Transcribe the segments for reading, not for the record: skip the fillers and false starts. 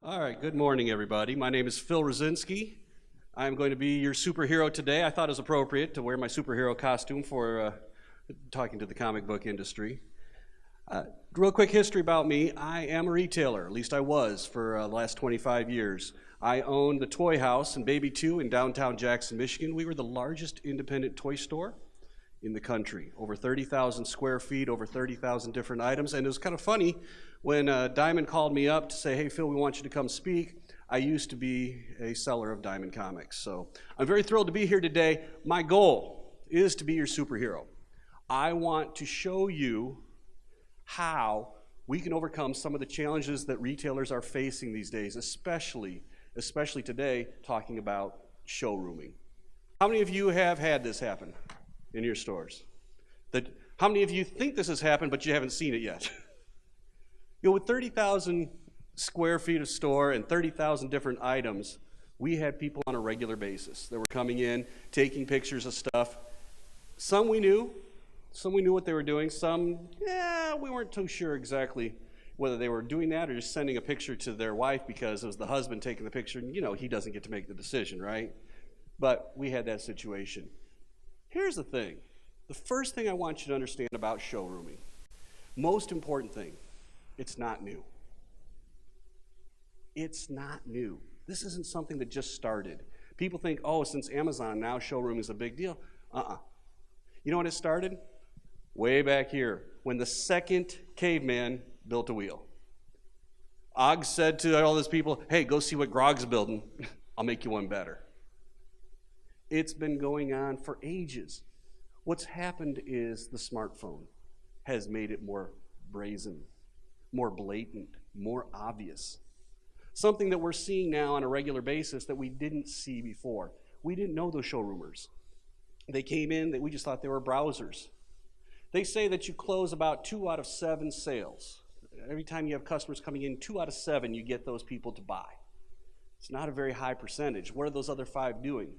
All right, good morning, everybody. My name is Phil Wrzesinski. I'm going to be your superhero today. I thought it was appropriate to wear my superhero costume for talking to the comic book industry. Real quick history about me. I am a retailer, at least I was for the last 25 years. I owned the Toy House and Baby 2 in downtown Jackson, Michigan. We were the largest independent toy store in the country. Over 30,000 square feet, over 30,000 different items. And it was kind of funny when Diamond called me up to say, hey, Phil, we want you to come speak. I used to be a seller of Diamond comics. So I'm very thrilled to be here today. My goal is to be your superhero. I want to show you how we can overcome some of the challenges that retailers are facing these days, especially today, talking about showrooming. How many of you have had this happen in your stores? How many of you think this has happened, but you haven't seen it yet? With 30,000 square feet of store and 30,000 different items, we had people on a regular basis that were coming in, taking pictures of stuff. Some we knew what they were doing. Some, we weren't too sure exactly whether they were doing that or just sending a picture to their wife because it was the husband taking the picture, and he doesn't get to make the decision, right? But we had that situation. Here's the thing. The first thing I want you to understand about showrooming, most important thing, it's not new. It's not new. This isn't something that just started. People think, oh, since Amazon, now showrooming is a big deal. You know when it started? Way back here, when the second caveman built a wheel. Og said to all those people, hey, go see what Grog's building. I'll make you one better. It's been going on for ages. What's happened is the smartphone has made it more brazen, more blatant, more obvious. Something that we're seeing now on a regular basis that we didn't see before. We didn't know those showroomers. They came in, we just thought they were browsers. They say that you close about 2 out of 7 sales. Every time you have customers coming in, 2 out of 7, you get those people to buy. It's not a very high percentage. What are those other 5 doing?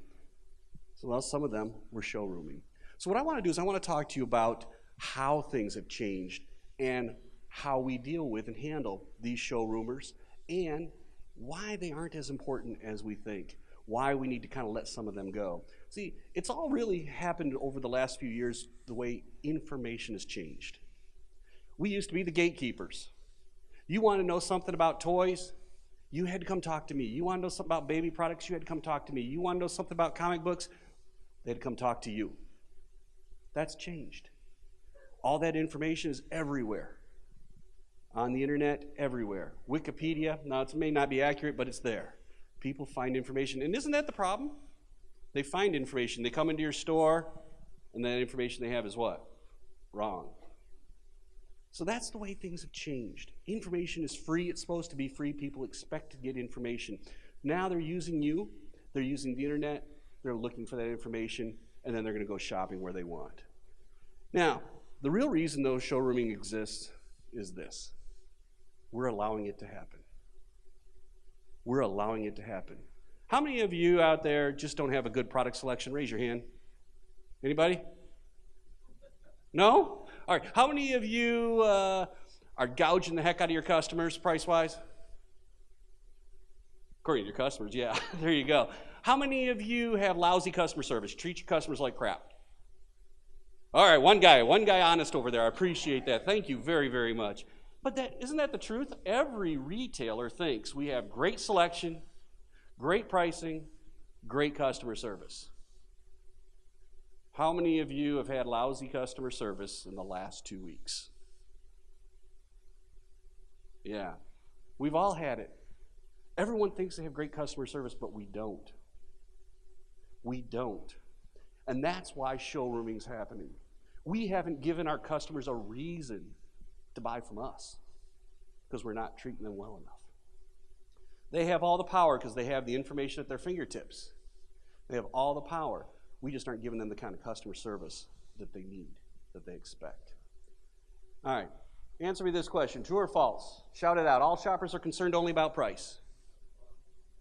So, well, some of them were showrooming. So what I want to do is I want to talk to you about how things have changed and how we deal with and handle these showroomers and why they aren't as important as we think, why we need to kind of let some of them go. See, it's all really happened over the last few years, the way information has changed. We used to be the gatekeepers. You want to know something about toys? You had to come talk to me. You want to know something about baby products? You had to come talk to me. You want to know something about comic books? They had to come talk to you. That's changed. All that information is everywhere. On the internet, everywhere. Wikipedia, now it may not be accurate, but it's there. People find information, and isn't that the problem? They find information. They come into your store, and that information they have is what? Wrong. So that's the way things have changed. Information is free. It's supposed to be free. People expect to get information. Now they're using you. They're using the internet. They're looking for that information, and then they're going to go shopping where they want. Now, the real reason, though, showrooming exists is this. We're allowing it to happen. We're allowing it to happen. How many of you out there just don't have a good product selection? Raise your hand. Anybody? No? All right. How many of you are gouging the heck out of your customers price-wise? According to your customers, yeah. There you go. How many of you have lousy customer service? Treat your customers like crap. All right, one guy honest over there. I appreciate that. Thank you very, very much. But isn't that the truth? Every retailer thinks we have great selection, great pricing, great customer service. How many of you have had lousy customer service in the last 2 weeks? Yeah, we've all had it. Everyone thinks they have great customer service, but we don't. We don't. And that's why showrooming's happening. We haven't given our customers a reason to buy from us because we're not treating them well enough. They have all the power because they have the information at their fingertips. They have all the power. We just aren't giving them the kind of customer service that they need, that they expect. All right, answer me this question, true or false? Shout it out. All shoppers are concerned only about price.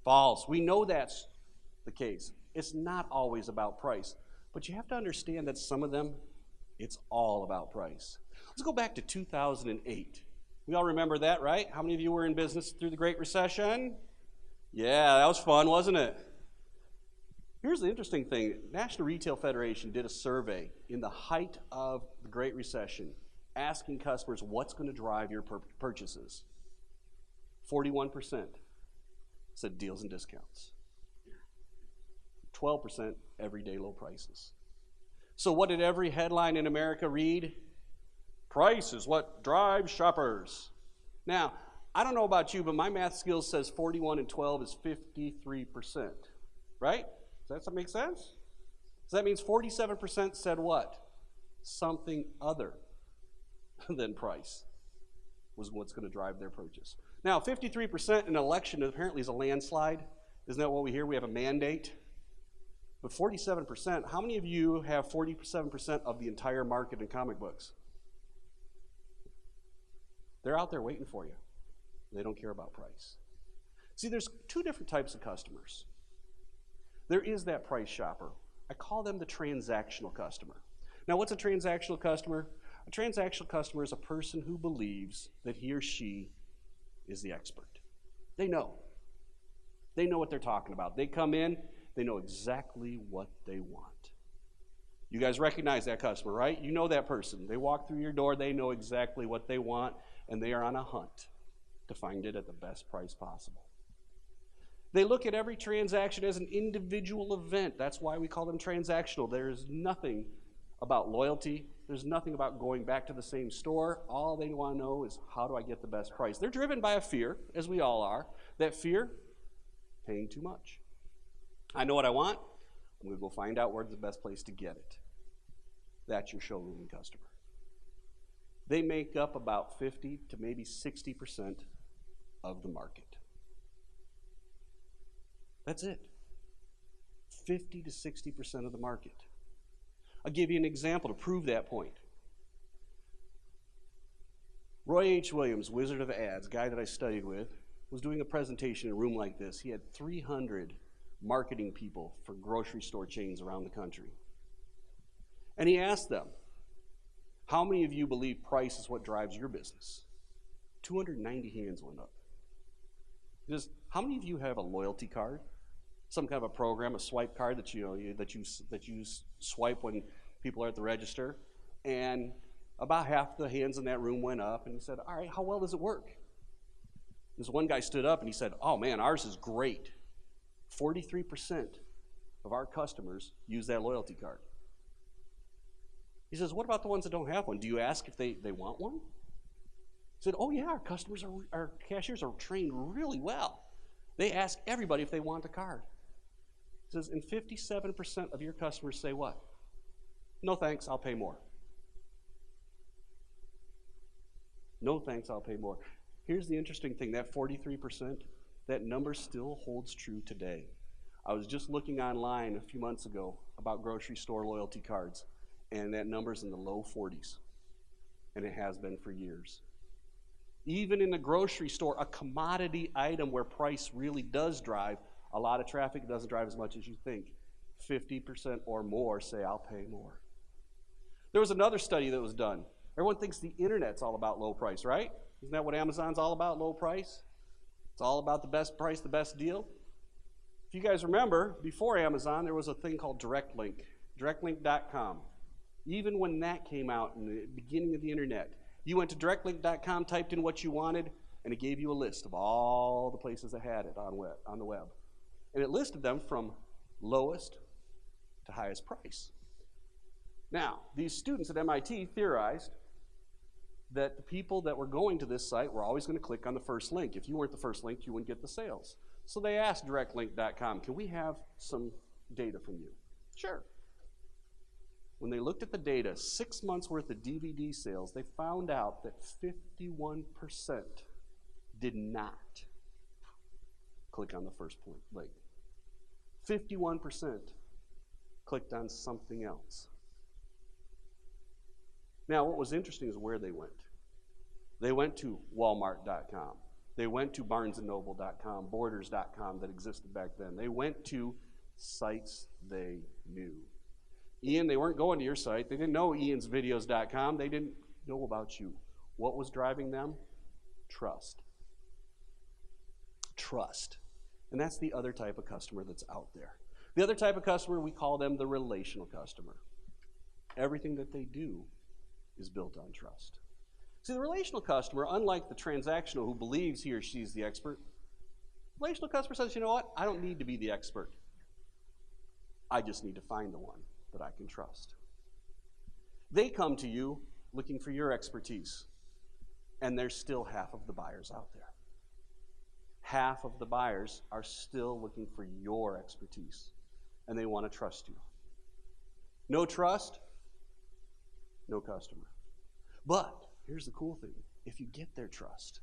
False. We know that's the case. It's not always about price, but you have to understand that some of them, it's all about price. Let's go back to 2008. We all remember that, right? How many of you were in business through the Great Recession? Yeah, that was fun, wasn't it? Here's the interesting thing. National Retail Federation did a survey in the height of the Great Recession, asking customers what's going to drive your purchases. 41% said deals and discounts. 12% everyday low prices. So what did every headline in America read? Price is what drives shoppers. Now, I don't know about you, but my math skills says 41 and 12 is 53%, right? Does that make sense? So that means 47% said what? Something other than price was what's going to drive their purchase. Now, 53% in an election apparently is a landslide. Isn't that what we hear? We have a mandate. But 47%, how many of you have 47% of the entire market in comic books? They're out there waiting for you. They don't care about price. See, there's two different types of customers. There is that price shopper. I call them the transactional customer. Now, what's a transactional customer? A transactional customer is a person who believes that he or she is the expert. They know. They know what they're talking about. They come in, they know exactly what they want. You guys recognize that customer, right? You know that person. They walk through your door, they know exactly what they want, and they are on a hunt to find it at the best price possible. They look at every transaction as an individual event. That's why we call them transactional. There's nothing about loyalty. There's nothing about going back to the same store. All they want to know is, how do I get the best price? They're driven by a fear, as we all are. That fear, paying too much. I know what I want. I'm going to go find out where's the best place to get it. That's your showrooming customer. They make up about 50 to maybe 60% of the market. That's it. 50 to 60% of the market. I'll give you an example to prove that point. Roy H. Williams, Wizard of Ads, guy that I studied with, was doing a presentation in a room like this. He had 300 marketing people for grocery store chains around the country. And he asked them, how many of you believe price is what drives your business? 290 hands went up. He says, how many of you have a loyalty card? Some kind of a program, a swipe card that you swipe when people are at the register. And about half the hands in that room went up, and he said, all right, how well does it work? This one guy stood up and he said, oh man, ours is great. 43% of our customers use that loyalty card. He says, what about the ones that don't have one? Do you ask if they want one? He said, oh yeah, our cashiers are trained really well. They ask everybody if they want a card. He says, and 57% of your customers say what? No thanks, I'll pay more. No thanks, I'll pay more. Here's the interesting thing, that 43%, that number still holds true today. I was just looking online a few months ago about grocery store loyalty cards, and that number's in the low 40s, and it has been for years. Even in the grocery store, a commodity item where price really does drive a lot of traffic, it doesn't drive as much as you think. 50% or more say, I'll pay more. There was another study that was done. Everyone thinks the internet's all about low price, right? Isn't that what Amazon's all about, low price? It's all about the best price, the best deal. If you guys remember, before Amazon, there was a thing called Direct Link, directlink.com. Even when that came out in the beginning of the internet, you went to directlink.com, typed in what you wanted, and it gave you a list of all the places that had it on the web. And it listed them from lowest to highest price. Now, these students at MIT theorized that the people that were going to this site were always going to click on the first link. If you weren't the first link, you wouldn't get the sales. So they asked directlink.com, can we have some data from you? Sure. When they looked at the data, 6 months worth of DVD sales, they found out that 51% did not click on the first link. 51% clicked on something else. Now, what was interesting is where they went. They went to Walmart.com. They went to BarnesandNoble.com, Borders.com that existed back then. They went to sites they knew. Ian, they weren't going to your site. They didn't know IansVideos.com. They didn't know about you. What was driving them? trust. Trust. And that's the other type of customer that's out there. The other type of customer, we call them the relational customer. Everything that they do is built on trust. See, the relational customer, unlike the transactional who believes he or she's the expert, relational customer says, you know what? I don't need to be the expert. I just need to find the one that I can trust. They come to you looking for your expertise, and there's still half of the buyers out there. Half of the buyers are still looking for your expertise, and they want to trust you. No trust, no customer. But here's the cool thing. If you get their trust,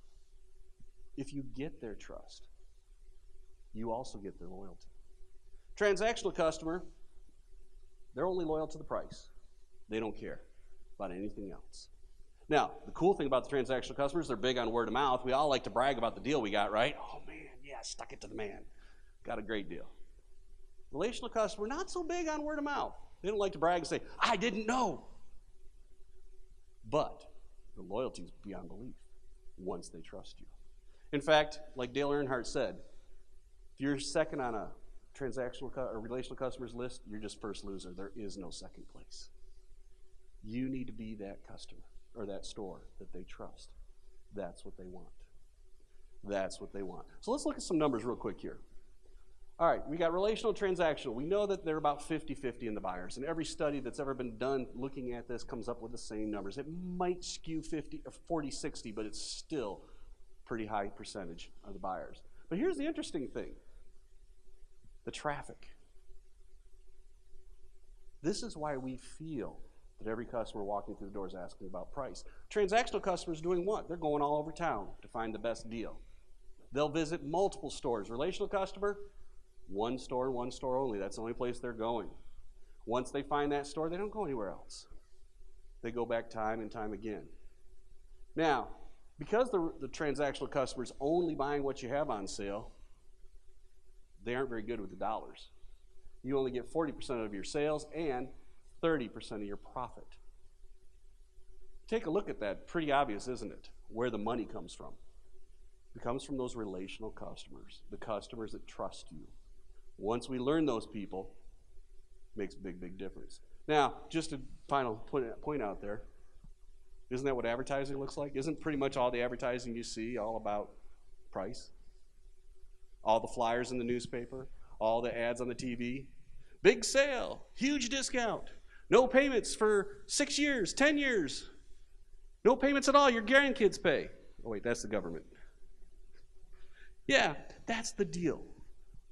you also get their loyalty. Transactional customer, they're only loyal to the price. They don't care about anything else. Now, the cool thing about the transactional customers, they're big on word of mouth. We all like to brag about the deal we got, right? Oh man, yeah, stuck it to the man. Got a great deal. Relational customer, not so big on word of mouth. They don't like to brag and say, I didn't know. But the loyalty is beyond belief once they trust you. In fact, like Dale Earnhardt said, if you're second on a transactional or relational customers list, you're just first loser. There is no second place. You need to be that customer or that store that they trust. That's what they want. That's what they want. So let's look at some numbers real quick here. All right, we got relational, transactional. We know that they're about 50-50 in the buyers, and every study that's ever been done looking at this comes up with the same numbers. It might skew 40-60, but it's still a pretty high percentage of the buyers. But here's the interesting thing. The traffic. This is why we feel that every customer walking through the door is asking about price. Transactional customers doing what? They're going all over town to find the best deal. They'll visit multiple stores. Relational customer, one store only. That's the only place they're going. Once they find that store, they don't go anywhere else. They go back time and time again. Now, because the transactional customer's only buying what you have on sale, they aren't very good with the dollars. You only get 40% of your sales and 30% of your profit. Take a look at that. Pretty obvious, isn't it? Where the money comes from. It comes from those relational customers, the customers that trust you. Once we learn those people, it makes a big, big difference. Now, just a final point out there, isn't that what advertising looks like? Isn't pretty much all the advertising you see all about price? All the flyers in the newspaper, all the ads on the TV. Big sale, huge discount, no payments for 6 years, 10 years. No payments at all, your grandkids pay. Oh wait, that's the government. Yeah, that's the deal.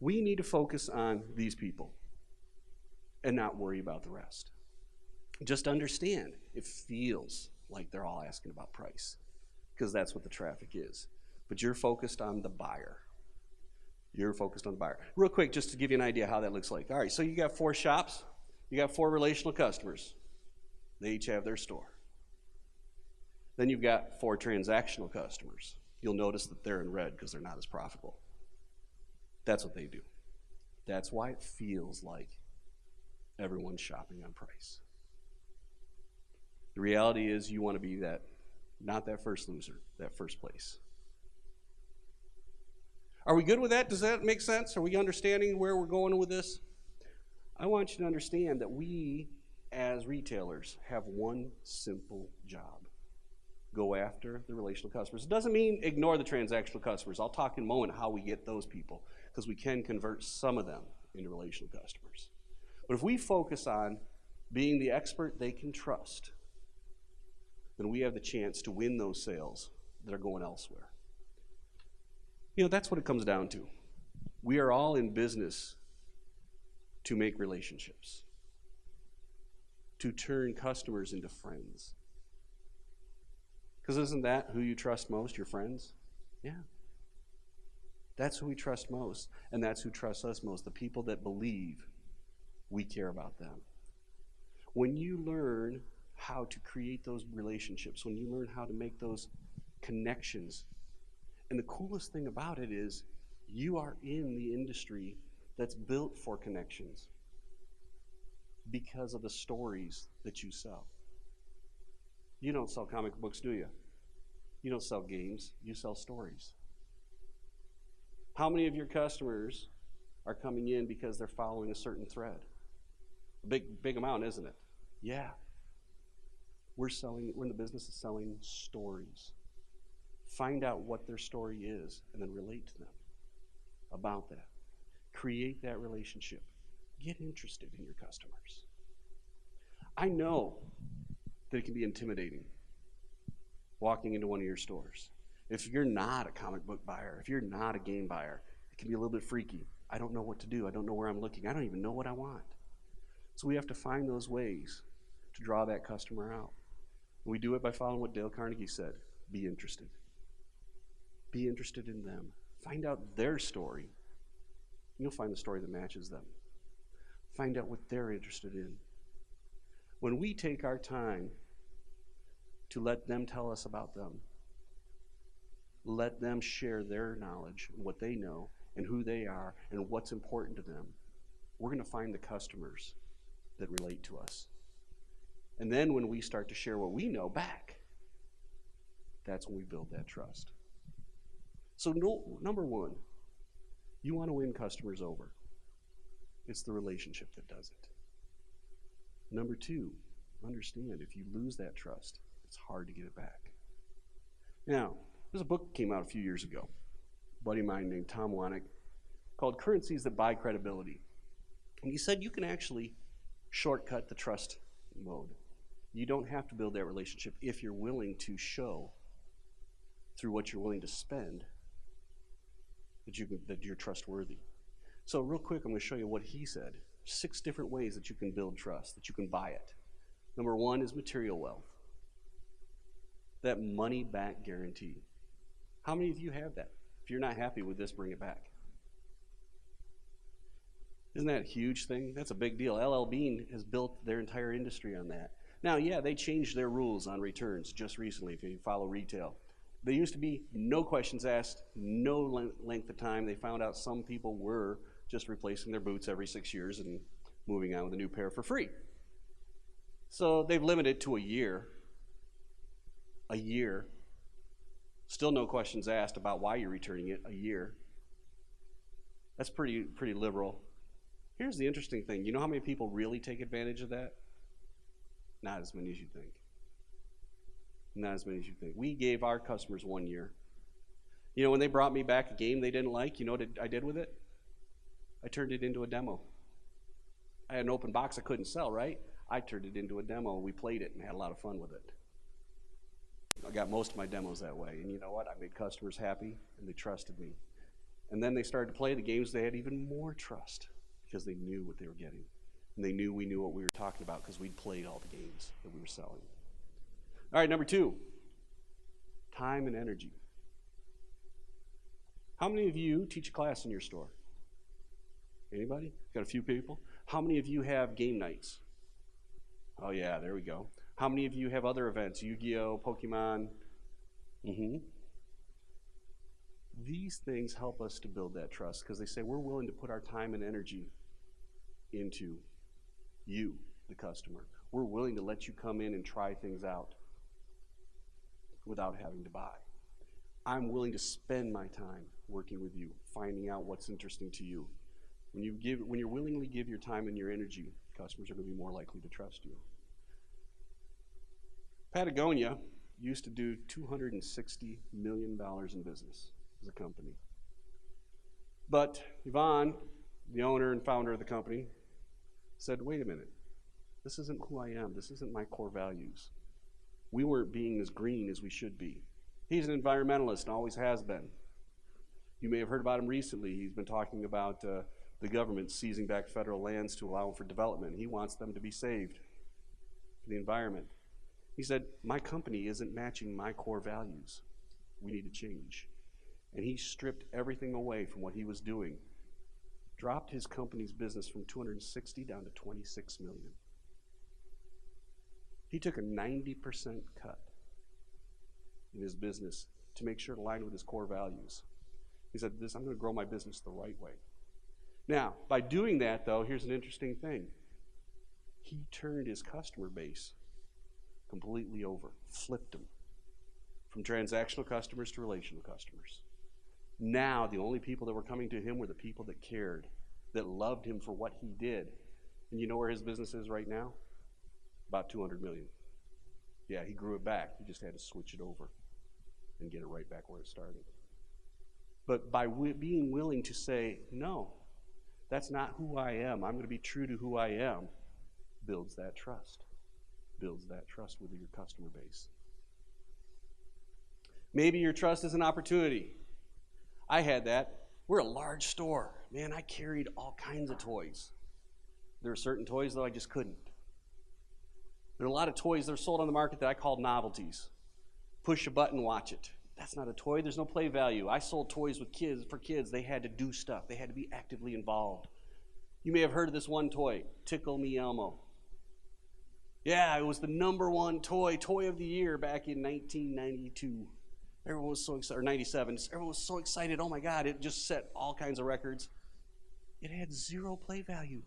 We need to focus on these people and not worry about the rest. Just understand, it feels like they're all asking about price because that's what the traffic is. But you're focused on the buyer. You're focused on the buyer. Real quick, just to give you an idea how that looks like. All right, so you got 4 shops. You got 4 relational customers. They each have their store. Then you've got 4 transactional customers. You'll notice that they're in red because they're not as profitable. That's what they do. That's why it feels like everyone's shopping on price. The reality is you want to be that, not that first loser, that first place. Are we good with that? Does that make sense? Are we understanding where we're going with this? I want you to understand that we, as retailers, have one simple job. Go after the relational customers. It doesn't mean ignore the transactional customers. I'll talk in a moment how we get those people, because we can convert some of them into relational customers. But if we focus on being the expert they can trust, then we have the chance to win those sales that are going elsewhere. You know, that's what it comes down to. We are all in business to make relationships, to turn customers into friends. Because isn't that who you trust most, your friends? Yeah. That's who we trust most, and that's who trusts us most, the people that believe we care about them. When you learn how to create those relationships, when you learn how to make those connections, and the coolest thing about it is you are in the industry that's built for connections because of the stories that you sell. You don't sell comic books, do you? You don't sell games, you sell stories. How many of your customers are coming in because they're following a certain thread? A big amount, isn't it? Yeah. We're in the business of selling stories. Find out what their story is and then relate to them about that. Create that relationship. Get interested in your customers. I know that it can be intimidating walking into one of your stores. If you're not a comic book buyer, if you're not a game buyer, it can be a little bit freaky. I don't know what to do. I don't know where I'm looking. I don't even know what I want. So we have to find those ways to draw that customer out. And we do it by following what Dale Carnegie said. Be interested. Be interested in them. Find out their story. You'll find the story that matches them. Find out what they're interested in. When we take our time to let them tell us about them, let them share their knowledge, what they know, and who they are, and what's important to them, we're going to find the customers that relate to us. And then when we start to share what we know back, that's when we build that trust. So number one, you want to win customers over. It's the relationship that does it. Number two, understand if you lose that trust, it's hard to get it back. Now, there's a book that came out a few years ago. A buddy of mine named Tom Wanick called Currencies That Buy Credibility. And he said you can actually shortcut the trust mode. You don't have to build that relationship if you're willing to show through what you're willing to spend that you're trustworthy. So real quick, I'm going to show you what he said. 6 different ways that you can build trust, that you can buy it. Number 1 is material wealth. That money back guarantee. How many of you have that? If you're not happy with this, bring it back. Isn't that a huge thing? That's a big deal. LL Bean has built their entire industry on that. Now, yeah, they changed their rules on returns just recently if you follow retail. There used to be no questions asked, no length of time. They found out some people were just replacing their boots every 6 years and moving on with a new pair for free. So they've limited to a year. A year. Still no questions asked about why you're returning it. A year. That's pretty liberal. Here's the interesting thing. You know how many people really take advantage of that? Not as many as you think. Not as many as you think. We gave our customers 1 year. You know, when they brought me back a game they didn't like, you know what I did with it? I turned it into a demo. I had an open box I couldn't sell, right? I turned it into a demo. We played it and had a lot of fun with it. I got most of my demos that way. And you know what? I made customers happy and they trusted me. And then they started to play the games. They had even more trust because they knew what they were getting. And they knew we knew what we were talking about because we'd played all the games that we were selling. All right, number 2, time and energy. How many of you teach a class in your store? Anybody? Got a few people? How many of you have game nights? Oh yeah, there we go. How many of you have other events? Yu-Gi-Oh, Pokemon? These things help us to build that trust because they say we're willing to put our time and energy into you, the customer. We're willing to let you come in and try things out without having to buy. I'm willing to spend my time working with you, finding out what's interesting to you. When you willingly give your time and your energy, customers are going to be more likely to trust you. Patagonia used to do $260 million in business as a company. But Yvonne, the owner and founder of the company, said, wait a minute, this isn't who I am. This isn't my core values. We weren't being as green as we should be. He's an environmentalist and always has been. You may have heard about him recently. He's been talking about the government seizing back federal lands to allow for development. He wants them to be saved for the environment. He said, my company isn't matching my core values. We need to change. And he stripped everything away from what he was doing, dropped his company's business from 260 down to 26 million. He took a 90% cut in his business to make sure it aligned with his core values. He said, I'm going to grow my business the right way. Now, by doing that, though, here's an interesting thing. He turned his customer base completely over, flipped them from transactional customers to relational customers. Now, the only people that were coming to him were the people that cared, that loved him for what he did. And you know where his business is right now? About 200 million. Yeah, he grew it back. He just had to switch it over and get it right back where it started. But by being willing to say, no, that's not who I am, I'm going to be true to who I am, builds that trust. Builds that trust with your customer base. Maybe your trust is an opportunity. I had that. We're a large store. Man, I carried all kinds of toys. There are certain toys, though, I just couldn't. There are a lot of toys that are sold on the market that I called novelties. Push a button, watch it. That's not a toy. There's no play value. I sold toys with kids. For kids, they had to do stuff. They had to be actively involved. You may have heard of this one toy, Tickle Me Elmo. Yeah, it was the #1 toy of the year back in 1992. Everyone was so excited, or 97. Everyone was so excited. Oh my God, it just set all kinds of records. It had zero play value.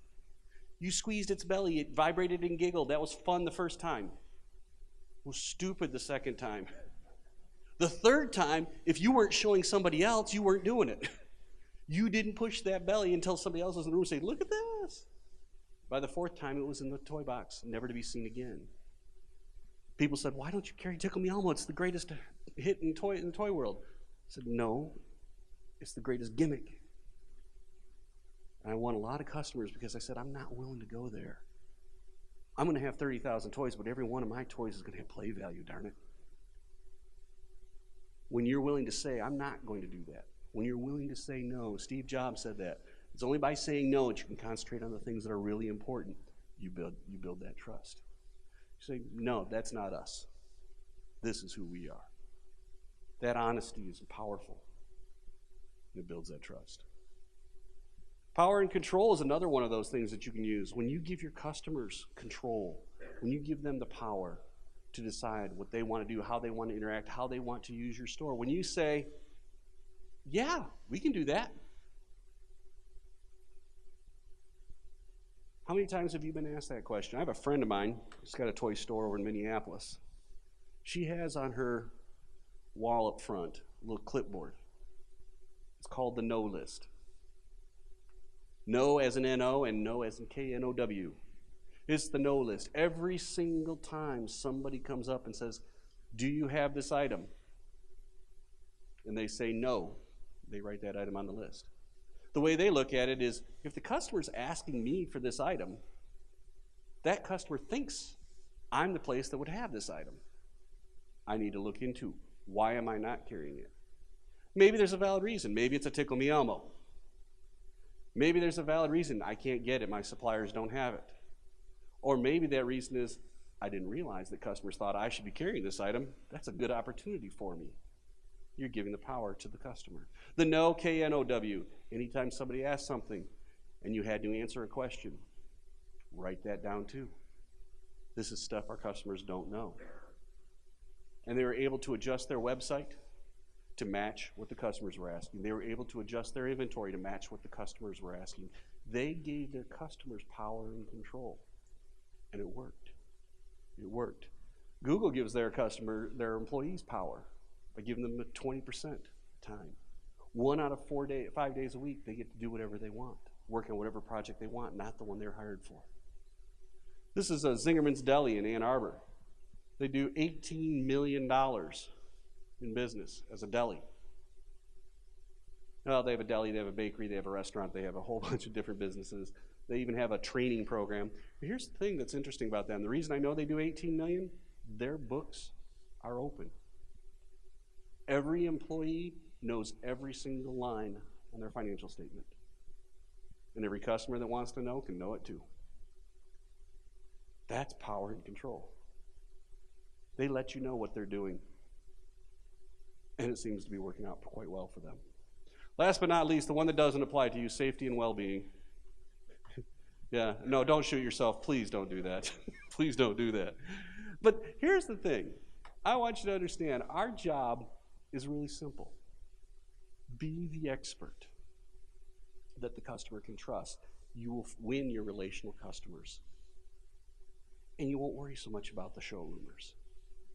You squeezed its belly, it vibrated and giggled. That was fun the first time. It was stupid the second time. The third time, if you weren't showing somebody else, you weren't doing it. You didn't push that belly until somebody else was in the room saying, look at this. By the fourth time, it was in the toy box, never to be seen again. People said, why don't you carry Tickle Me Elmo? It's the greatest hit in the toy world. I said, no, it's the greatest gimmick. And I won a lot of customers because I said, I'm not willing to go there. I'm going to have 30,000 toys, but every one of my toys is going to have play value, darn it. When you're willing to say, I'm not going to do that. When you're willing to say no, Steve Jobs said that. It's only by saying no that you can concentrate on the things that are really important. You build that trust. You say, no, that's not us. This is who we are. That honesty is powerful. It builds that trust. Power and control is another one of those things that you can use. When you give your customers control, when you give them the power to decide what they want to do, how they want to interact, how they want to use your store, when you say, yeah, we can do that. How many times have you been asked that question? I have a friend of mine who's got a toy store over in Minneapolis. She has on her wall up front a little clipboard. It's called the no list. No as in N-O and no as in K-N-O-W. It's the no list. Every single time somebody comes up and says, do you have this item? And they say no, they write that item on the list. The way they look at it is, if the customer's asking me for this item, that customer thinks I'm the place that would have this item. I need to look into, why am I not carrying it? Maybe there's a valid reason. Maybe it's a Tickle Me Elmo. Maybe there's a valid reason I can't get it, my suppliers don't have it. Or maybe that reason is, I didn't realize that customers thought I should be carrying this item. That's a good opportunity for me. You're giving the power to the customer. The no, K-N-O-W. Anytime somebody asks something and you had to answer a question, write that down too. This is stuff our customers don't know. And they were able to adjust their website to match what the customers were asking. They were able to adjust their inventory to match what the customers were asking. They gave their customers power and control. And it worked. It worked. Google gives their employees power by giving them 20% time. 1 out of 5 days a week, they get to do whatever they want, work on whatever project they want, not the one they're hired for. This is a Zingerman's Deli in Ann Arbor. They do $18 million in business as a deli. Well, they have a deli, they have a bakery, they have a restaurant, they have a whole bunch of different businesses. They even have a training program. But here's the thing that's interesting about them. The reason I know they do 18 million, their books are open. Every employee knows every single line on their financial statement. And every customer that wants to know can know it too. That's power and control. They let you know what they're doing. And it seems to be working out quite well for them. Last but not least, the one that doesn't apply to you, safety and well-being. Yeah, no, don't shoot yourself. Please don't do that. Please don't do that. But here's the thing. I want you to understand, our job is really simple. Be the expert that the customer can trust. You will win your relational customers. And you won't worry so much about the showroomers.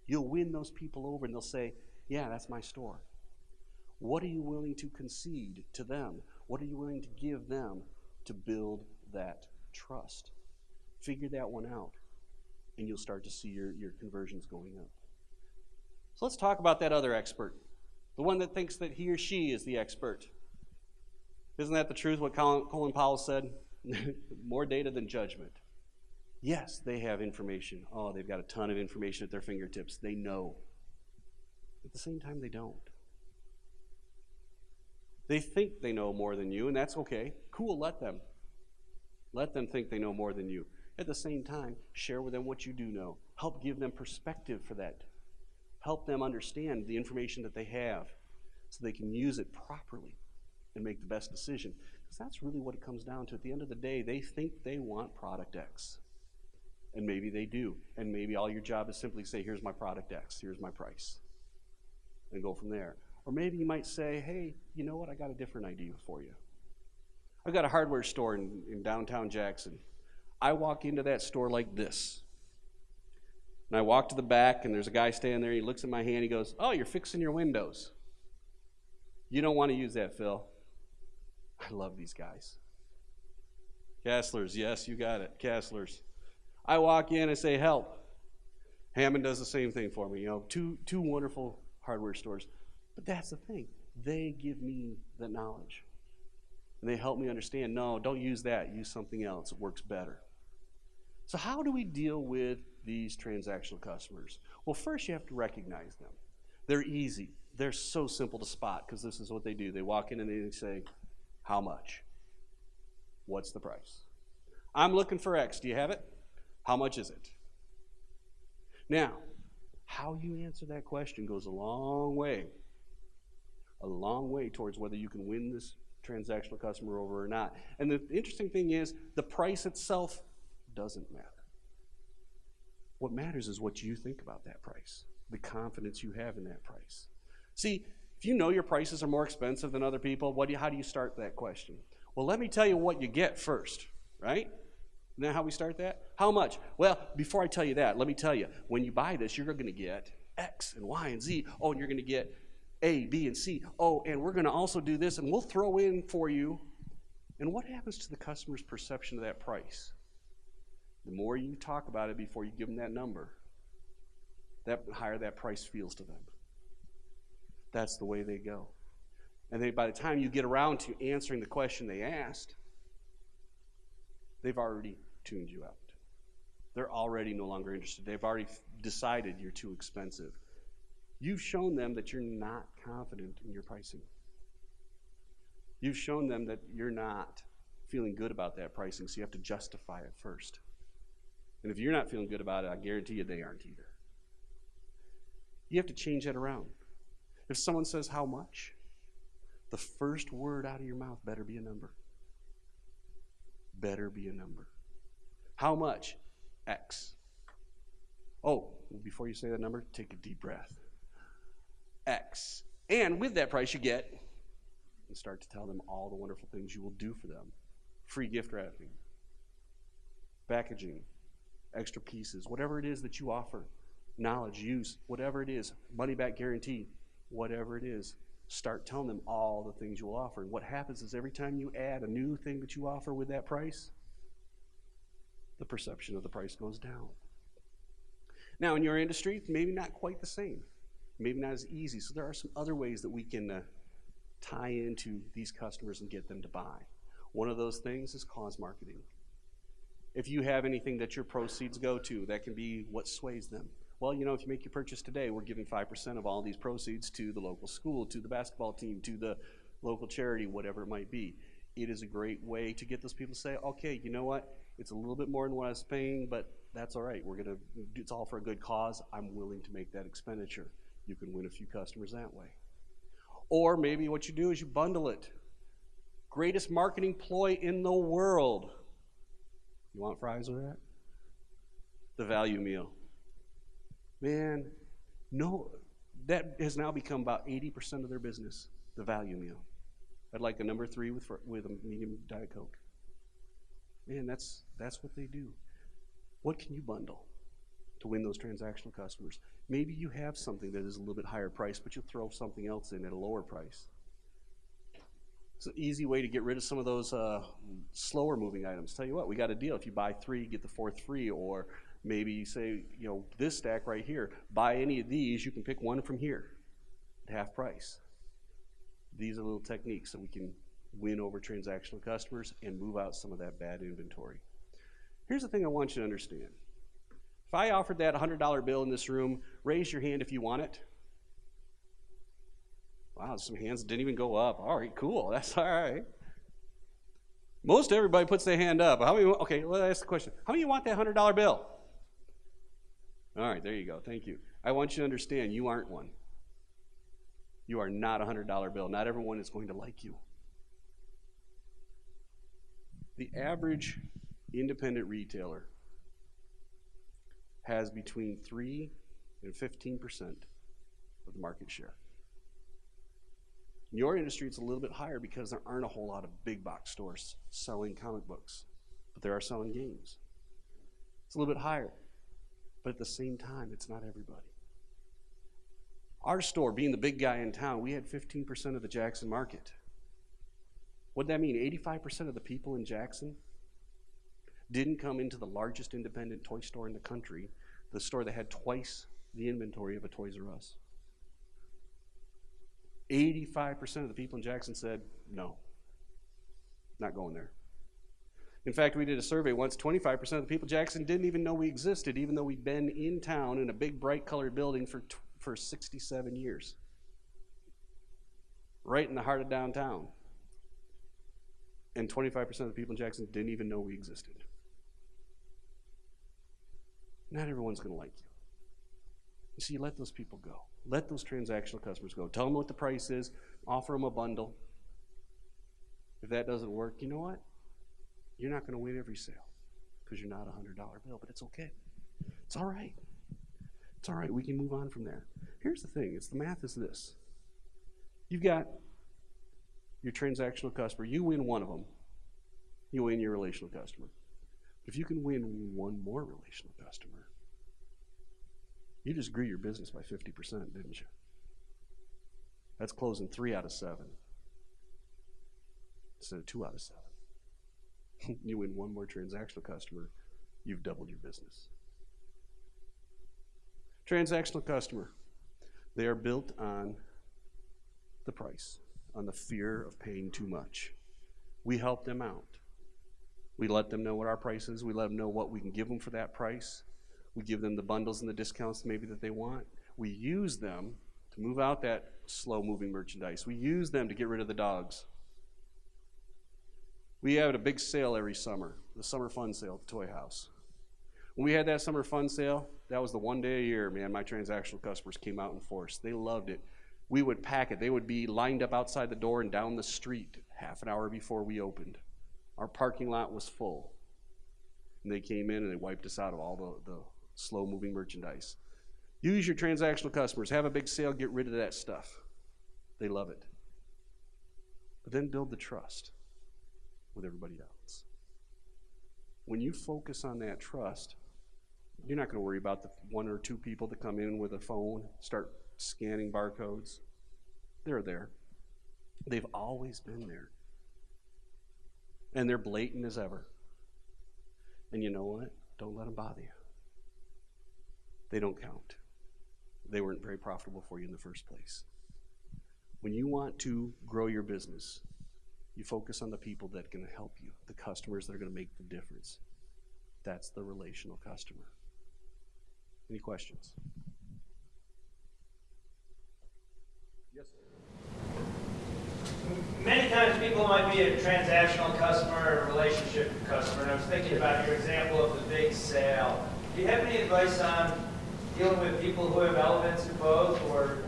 You'll win those people over and they'll say, yeah, that's my store. What are you willing to concede to them? What are you willing to give them to build that trust? Figure that one out, and you'll start to see your conversions going up. So let's talk about that other expert, the one that thinks that he or she is the expert. Isn't that the truth, what Colin Powell said? More data than judgment. Yes, they have information. Oh, they've got a ton of information at their fingertips. They know. At the same time, they don't. They think they know more than you, and that's okay. Cool, let them. Let them think they know more than you. At the same time, share with them what you do know. Help give them perspective for that. Help them understand the information that they have so they can use it properly and make the best decision. Because that's really what it comes down to. At the end of the day, they think they want product X. And maybe they do. And maybe all your job is simply say, here's my product X, here's my price. And go from there. Or maybe you might say, hey, you know what, I got a different idea for you. I've got a hardware store in downtown Jackson. I walk into that store like this. And I walk to the back, and there's a guy standing there, he looks at my hand, he goes, oh, you're fixing your windows. You don't want to use that, Phil. I love these guys. Kasslers, yes, you got it, Kasslers. I walk in, I say, help. Hammond does the same thing for me, two wonderful hardware stores. But that's the thing. They give me the knowledge. And they help me understand, no, don't use that. Use something else. It works better. So how do we deal with these transactional customers? Well, first you have to recognize them. They're easy. They're so simple to spot because this is what they do. They walk in and they say, how much? What's the price? I'm looking for X. Do you have it? How much is it? Now, how you answer that question goes a long way towards whether you can win this transactional customer over or not. And the interesting thing is, the price itself doesn't matter. What matters is what you think about that price, the confidence you have in that price. See, if you know your prices are more expensive than other people, how do you start that question? Well, let me tell you what you get first, right? Isn't that how we start that? How much? Well, before I tell you that, let me tell you, when you buy this, you're going to get X and Y and Z. Oh, and you're going to get A, B, and C. Oh, and we're going to also do this, and we'll throw in for you. And what happens to the customer's perception of that price? The more you talk about it before you give them that number, the higher that price feels to them. That's the way they go. And by the time you get around to answering the question they asked, they've already tuned you out. They're already no longer interested. They've already decided you're too expensive. You've shown them that you're not confident in your pricing. You've shown them that you're not feeling good about that pricing, so you have to justify it first. And if you're not feeling good about it, I guarantee you they aren't either. You have to change that around. If someone says how much, the first word out of your mouth better be a number. Better be a number. How much? X. Oh, before you say that number, take a deep breath. X. And with that price you get, and start to tell them all the wonderful things you will do for them. Free gift wrapping, packaging, extra pieces, whatever it is that you offer, knowledge, use, whatever it is, money back guarantee, whatever it is, start telling them all the things you will offer. And what happens is every time you add a new thing that you offer with that price, the perception of the price goes down. Now in your industry, it's maybe not quite the same, maybe not as easy. So there are some other ways that we can tie into these customers and get them to buy. One of those things is cause marketing. If you have anything that your proceeds go to, that can be what sways them. Well, if you make your purchase today, we're giving 5% of all these proceeds to the local school, to the basketball team, to the local charity, whatever it might be. It is a great way to get those people to say, okay, you know what? It's a little bit more than what I was paying, but that's all right. It's all for a good cause. I'm willing to make that expenditure. You can win a few customers that way. Or maybe what you do is you bundle it. Greatest marketing ploy in the world. You want fries with that? The value meal. Man, no, that has now become about 80% of their business, the value meal. I'd like a number 3 with a medium Diet Coke. Man, that's what they do. What can you bundle to win those transactional customers. Maybe you have something that is a little bit higher price, but you'll throw something else in at a lower price. It's an easy way to get rid of some of those slower moving items. Tell you what, we got a deal. If you buy 3, get the 4th free, or maybe you say, you know, this stack right here, buy any of these, you can pick one from here at half price. These are little techniques that we can win over transactional customers and move out some of that bad inventory. Here's the thing I want you to understand. If I offered that $100 bill in this room, raise your hand if you want it. Wow, some hands didn't even go up. All right, cool, that's all right. Most everybody puts their hand up. How many? Okay, let's ask the question. How many of you want that $100 bill? All right, there you go, thank you. I want you to understand, you aren't one. You are not a $100 bill. Not everyone is going to like you. The average independent retailer has between 3 and 15% of the market share. In your industry, it's a little bit higher because there aren't a whole lot of big box stores selling comic books, but there are selling games. It's a little bit higher, but at the same time, it's not everybody. Our store, being the big guy in town, we had 15% of the Jackson market. What'd that mean? 85% of the people in Jackson didn't come into the largest independent toy store in the country, the store that had twice the inventory of a Toys R Us. 85% of the people in Jackson said, no, not going there. In fact, we did a survey once, 25% of the people in Jackson didn't even know we existed, even though we'd been in town in a big bright colored building for 67 years. Right in the heart of downtown. And 25% of the people in Jackson didn't even know we existed. Not everyone's going to like you. You see, let those people go. Let those transactional customers go. Tell them what the price is. Offer them a bundle. If that doesn't work, you know what? You're not going to win every sale because you're not a $100 bill, but it's okay. It's all right. It's all right. We can move on from there. Here's the thing. The math is this. You've got your transactional customer. You win one of them. You win your relational customer. If you can win one more relational customer, you just grew your business by 50%, didn't you? That's closing 3 out of 7 instead of 2 out of 7. You win one more transactional customer, you've doubled your business. Transactional customer, they are built on the price, on the fear of paying too much. We help them out. We let them know what our price is. We let them know what we can give them for that price. We give them the bundles and the discounts maybe that they want. We use them to move out that slow-moving merchandise. We use them to get rid of the dogs. We have a big sale every summer, the summer fun sale at the Toy House. When we had that summer fun sale, that was the one day a year, man, my transactional customers came out in force. They loved it. We would pack it. They would be lined up outside the door and down the street half an hour before we opened. Our parking lot was full. And they came in and they wiped us out of all the slow-moving merchandise. Use your transactional customers. Have a big sale. Get rid of that stuff. They love it. But then build the trust with everybody else. When you focus on that trust, you're not going to worry about the 1 or 2 people that come in with a phone, start scanning barcodes. They're there. They've always been there. And they're blatant as ever. And you know what? Don't let them bother you. They don't count. They weren't very profitable for you in the first place. When you want to grow your business, you focus on the people that can help you, the customers that are going to make the difference. That's the relational customer. Any questions? Yes, sir. Many times people might be a transactional customer or a relationship customer, and I was thinking about your example of the big sale. Do you have any advice on dealing with people who have elements of both, or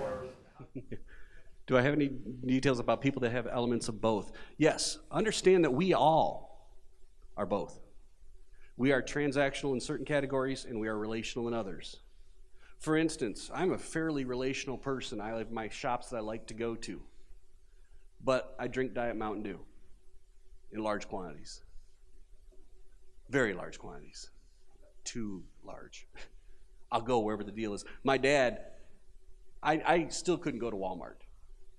Do I have any details about people that have elements of both? Yes. Understand that we all are both. We are transactional in certain categories, and we are relational in others. For instance, I'm a fairly relational person. I have my shops that I like to go to. But I drink Diet Mountain Dew in large quantities. Very large quantities. Too large. I'll go wherever the deal is. My dad, I still couldn't go to Walmart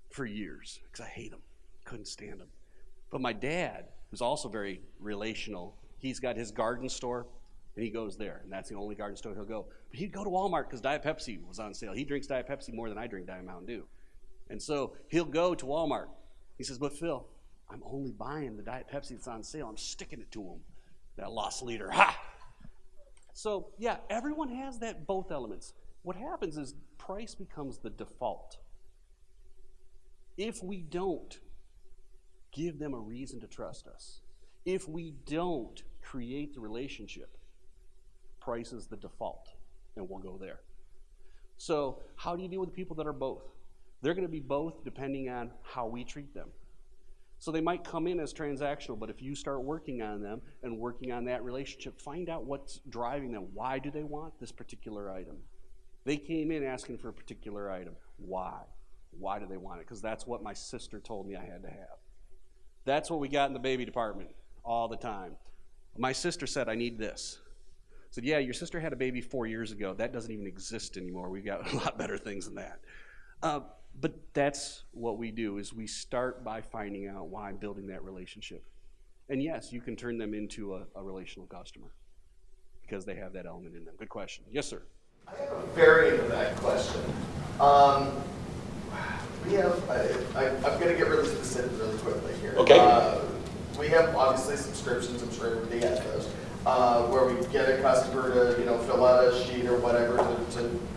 for years because I hate them, couldn't stand them. But my dad, who's also very relational, he's got his garden store, and he goes there, and that's the only garden store he'll go. But he'd go to Walmart because Diet Pepsi was on sale. He drinks Diet Pepsi more than I drink Diet Mountain Dew. And so he'll go to Walmart. He says, but Phil, I'm only buying the Diet Pepsi that's on sale. I'm sticking it to him, that lost leader. Ha! So yeah, everyone has that both elements. What happens is price becomes the default. If we don't give them a reason to trust us, if we don't create the relationship, price is the default, and we'll go there. So how do you deal with people that are both? They're going to be both depending on how we treat them. So they might come in as transactional, but if you start working on them and working on that relationship, find out what's driving them. Why do they want this particular item? They came in asking for a particular item. Why? Why do they want it? Because that's what my sister told me I had to have. That's what we got in the baby department all the time. My sister said, I need this. I said, yeah, your sister had a baby 4 years ago. That doesn't even exist anymore. We've got a lot better things than that. But that's what we do, is we start by finding out why I'm building that relationship. And yes, you can turn them into a relational customer because they have that element in them. Good question. Yes, sir. I have a variant of that question. We have, I'm going to get really specific really quickly here. Okay. We have obviously subscriptions, I'm sure everybody has those, where we get a customer to fill out a sheet or whatever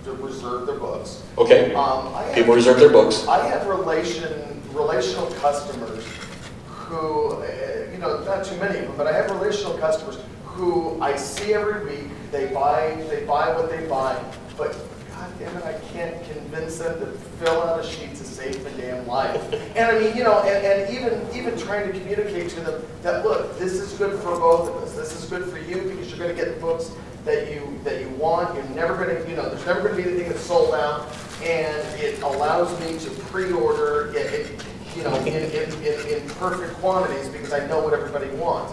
to reserve their books. Okay. People reserve their books. I have relational customers who, not too many of them, but I have relational customers who I see every week. They buy what they buy, but God damn it, I can't convince them to fill out a sheet to save the damn life. And I mean, and even trying to communicate to them that, look, this is good for both of us. This is good for you because you're going to get books that you want. You're never going to, there's never going to be anything that's sold out, and it allows me to pre-order in perfect quantities because I know what everybody wants.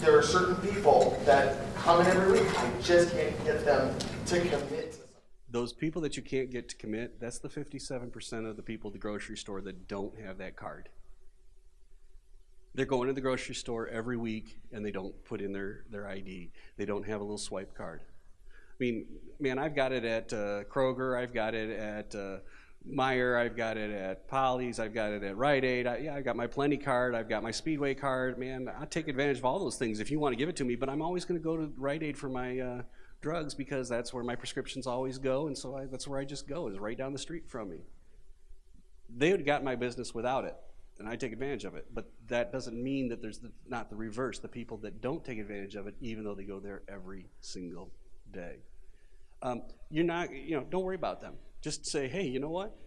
There are certain people that come in every week. I just can't get them to commit to something. Those people that you can't get to commit, that's the 57% of the people at the grocery store that don't have that card. They're going to the grocery store every week and they don't put in their ID. They don't have a little swipe card. I mean, man, I've got it at Kroger, I've got it at Meijer, I've got it at Polly's, I've got it at Rite Aid. I've got my Plenty card, I've got my Speedway card. Man, I take advantage of all those things if you want to give it to me, but I'm always going to go to Rite Aid for my drugs because that's where my prescriptions always go, and so that's where I just go, is right down the street from me. They would have got my business without it, and I take advantage of it, but that doesn't mean that there's not the reverse, the people that don't take advantage of it even though they go there every single day. You're not, don't worry about them. Just say, hey, you know what?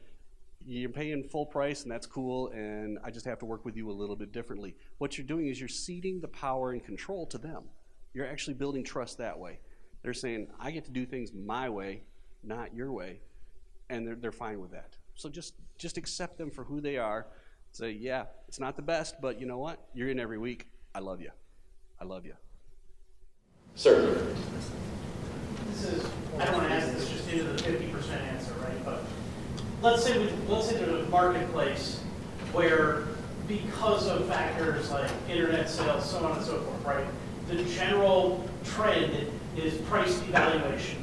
You're paying full price and that's cool, and I just have to work with you a little bit differently. What you're doing is you're ceding the power and control to them. You're actually building trust that way. They're saying, I get to do things my way, not your way, and they're fine with that. So just accept them for who they are. Say, yeah, it's not the best, but you know what? You're in every week. I love you. I love you. Sir. I don't want to ask this just into the 50% answer, right? But let's say there's a marketplace where, because of factors like internet sales, so on and so forth, right? The general trend is price devaluation.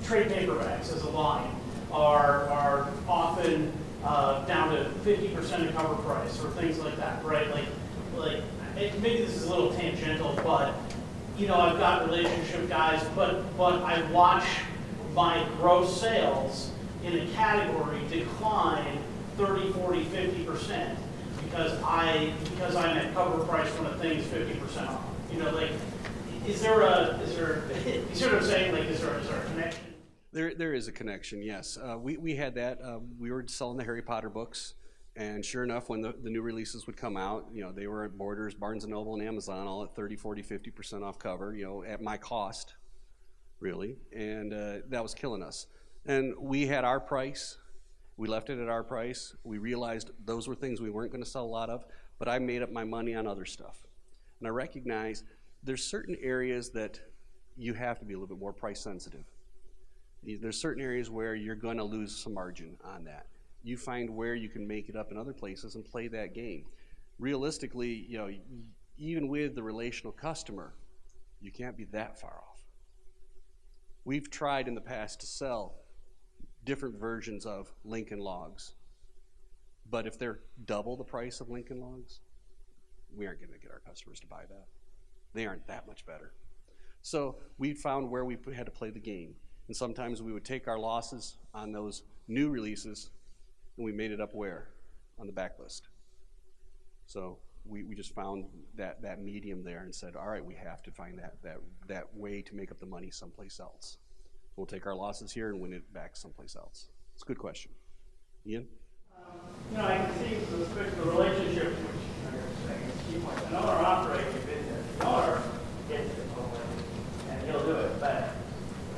Trade paperbacks as a line are often down to 50% of cover price or things like that, right? Like maybe this is a little tangential, but I've got relationship guys, but I watch my gross sales in a category decline 30, 40, 50% because I'm at cover price when a thing's 50% off. Is there you see what I'm saying? Like, is there a connection? There is a connection, yes. We had that. We were selling the Harry Potter books, and sure enough, when the new releases would come out, they were at Borders, Barnes & Noble, and Amazon, all at 30, 40, 50% off cover, at my cost, really, and that was killing us. And we had our price. We left it at our price. We realized those were things we weren't going to sell a lot of, but I made up my money on other stuff. And I recognized there's certain areas that you have to be a little bit more price sensitive. There's certain areas where you're going to lose some margin on that. You find where you can make it up in other places and play that game. Realistically, you know, even with the relational customer, you can't be that far off. We've tried in the past to sell different versions of Lincoln Logs, but if they're double the price of Lincoln Logs, we aren't going to get our customers to buy that. They aren't that much better. So we found where we had to play the game. And sometimes we would take our losses on those new releases and we made it up where? On the backlist. So we just found that medium there and said, all right, we have to find that way to make up the money someplace else. We'll take our losses here and win it back someplace else. It's a good question. Ian? You know, I can see the relationship, which you're saying is key point. An owner operating a business, the owner gets it totally, and he'll do it. But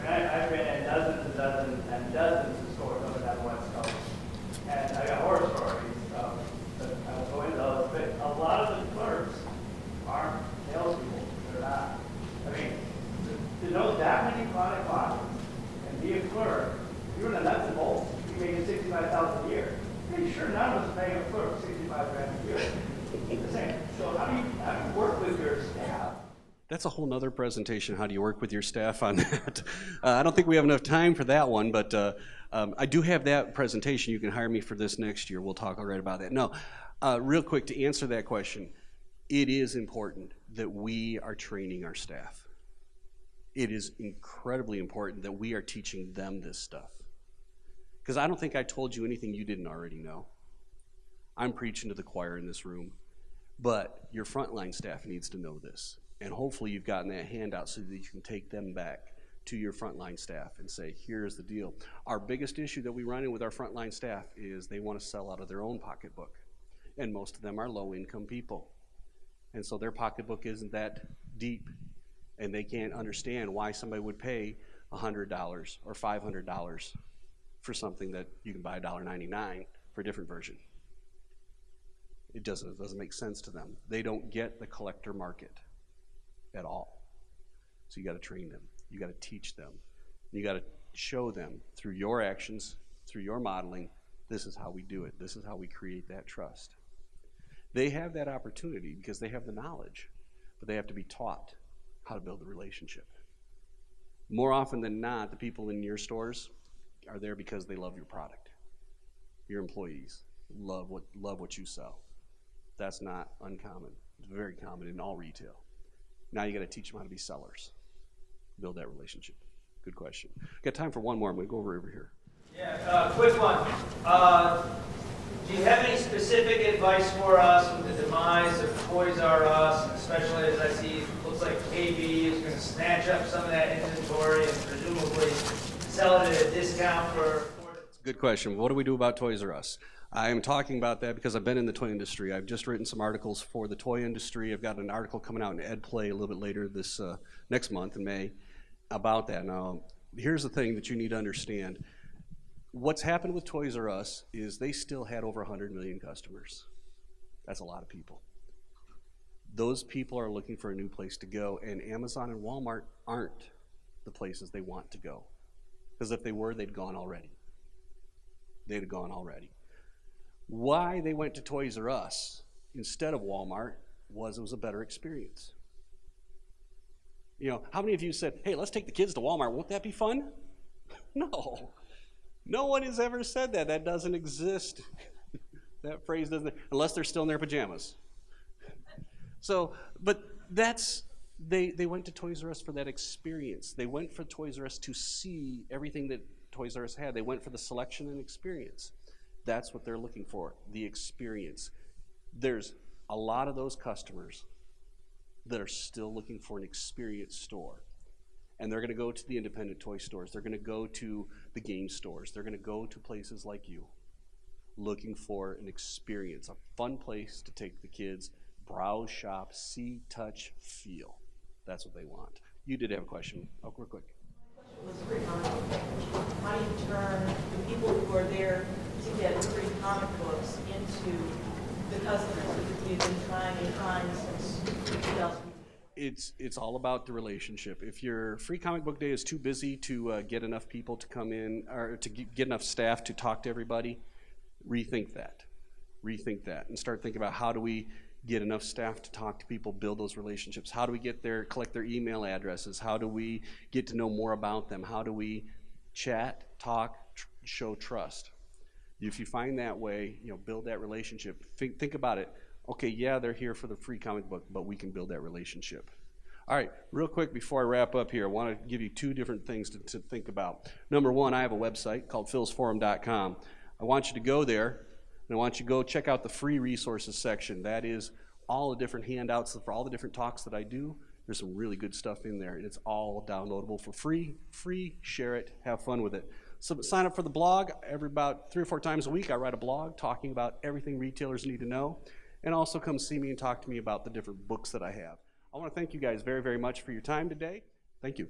I've been in dozens and dozens and dozens of stores over that West Coast, and I got horror stories. But I will go into those. But a lot of the clerks aren't salespeople. They're not. I mean, to know that many product lines and be a clerk, you're in a nuts and bolts. You're making $65,000 a year. Pretty sure none of us paying a clerk $65,000 a year. So how do you work with your staff? That's a whole nother presentation. How do you work with your staff on that? I don't think we have enough time for that one, but I do have that presentation. You can hire me for this next year. We'll talk all right about that. No, real quick to answer that question, it is important that we are training our staff. It is incredibly important that we are teaching them this stuff. Because I don't think I told you anything you didn't already know. I'm preaching to the choir in this room, but your frontline staff needs to know this. And hopefully you've gotten that handout so that you can take them back to your frontline staff and say, here's the deal. Our biggest issue that we run in with our frontline staff is they want to sell out of their own pocketbook. And most of them are low-income people. And so their pocketbook isn't that deep. And they can't understand why somebody would pay $100 or $500 for something that you can buy $1.99 for a different version. It doesn't make sense to them. They don't get the collector market at all. So you got to train them. You got to teach them. You got to show them through your actions, through your modeling, this is how we do it. This is how we create that trust. They have that opportunity because they have the knowledge, but they have to be taught how to build a relationship. More often than not, the people in your stores are there because they love your product. Your employees love what you sell. That's not uncommon. It's very common in all retail. Now you got to teach them how to be sellers. Build that relationship. Good question. Got time for one more. I'm going to go over here. Yeah, quick one. Do you have any specific advice for us with the demise of Toys R Us, especially as I see it looks like KB is going to snatch up some of that inventory and presumably sell it at a discount for... Good question. What do we do about Toys R Us? I am talking about that because I've been in the toy industry. I've just written some articles for the toy industry. I've got an article coming out in EdPlay a little bit later this next month in May about that. Now, here's the thing that you need to understand. What's happened with Toys R Us is they still had over 100 million customers. That's a lot of people. Those people are looking for a new place to go, and Amazon and Walmart aren't the places they want to go. Because if they were, they'd gone already. They'd have gone already. Why they went to Toys R Us instead of Walmart was it was a better experience. You know, how many of you said, hey, let's take the kids to Walmart, won't that be fun? No. No one has ever said that. That doesn't exist. That phrase doesn't, unless they're still in their pajamas. So, but that's, they went to Toys R Us for that experience. They went for Toys R Us to see everything that Toys R Us had. They went for the selection and experience. That's what they're looking for, the experience. There's a lot of those customers that are still looking for an experience store. And they're going to go to the independent toy stores. They're going to go to the game stores. They're going to go to places like you, looking for an experience, a fun place to take the kids, browse, shop, see, touch, feel. That's what they want. You did have a question. Oh, real quick. How do you turn the people who are there to get free comic books into the customers that you've been trying since 2000? it's all about the relationship. If your free comic book day is too busy to get enough people to come in, or to get enough staff to talk to everybody, rethink that. Rethink that and start thinking about how do we get enough staff to talk to people, build those relationships. How do we collect their email addresses? How do we get to know more about them? How do we chat, talk, show trust? If you find that way, build that relationship. Think about it. Okay, yeah, they're here for the free comic book, but we can build that relationship. All right, real quick before I wrap up here, I want to give you two different things to think about. Number one, I have a website called philsforum.com. I want you to go there, and I want you to go check out the free resources section. That is all the different handouts for all the different talks that I do. There's some really good stuff in there, and it's all downloadable for free. Share it, have fun with it. So sign up for the blog. Every about 3 or 4 times a week, I write a blog talking about everything retailers need to know. And also come see me and talk to me about the different books that I have. I want to thank you guys very, very much for your time today. Thank you.